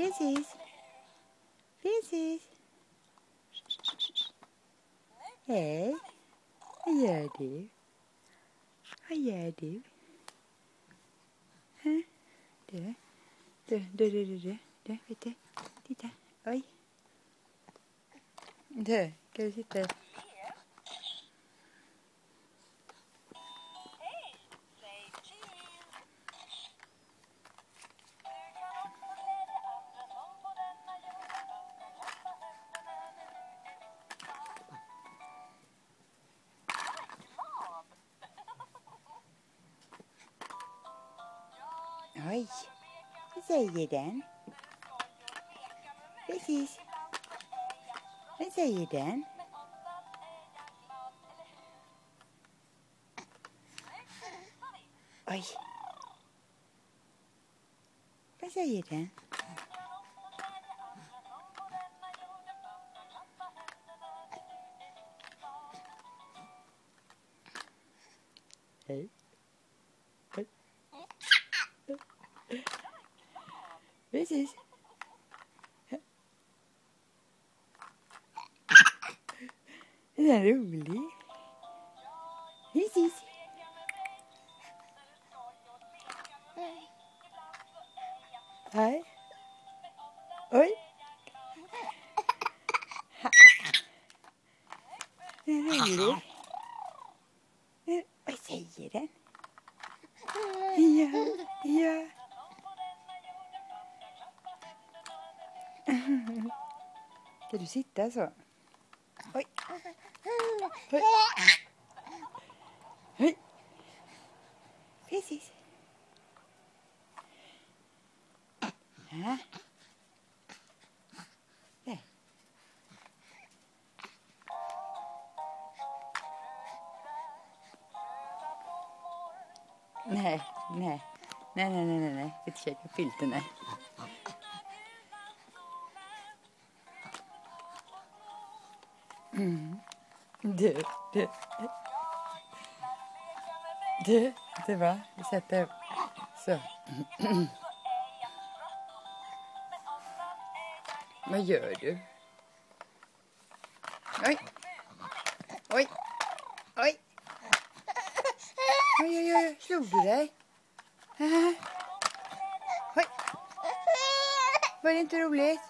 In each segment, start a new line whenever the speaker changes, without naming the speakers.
Precis. Precis. Hej. Vad gör du? Vad gör du? Hä? Du, vet du? Titta. Oj. Du, kan du sitta? Oj, vad säger den? Precis. Vad säger den? Oj. Vad säger den? Hej. Hej. Precis. Den är rolig. Precis. Hej. Oj. Den är rolig. Vad säger den? Ja, ja. Ska du sitta så? Oj. Oj. Oj. Precis. Ja. Där. Nej. Inte käka filten, nej. Du va? Vi sätter så. Vad gör du? Oj. Oj. Oj. Oj. Slog du dig? Oj. Var det inte roligt?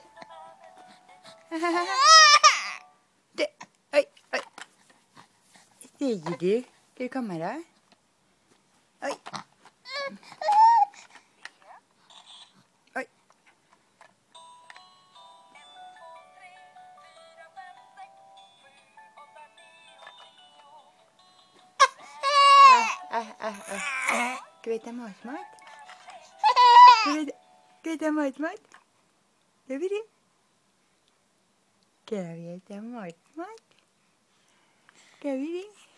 Oj. Säger du? Ska du komma då? Oj. Oj. Ska vi äta matmat? Ska vi äta matmat? Ska vi det? Ska vi äta matmat? Ska vi det?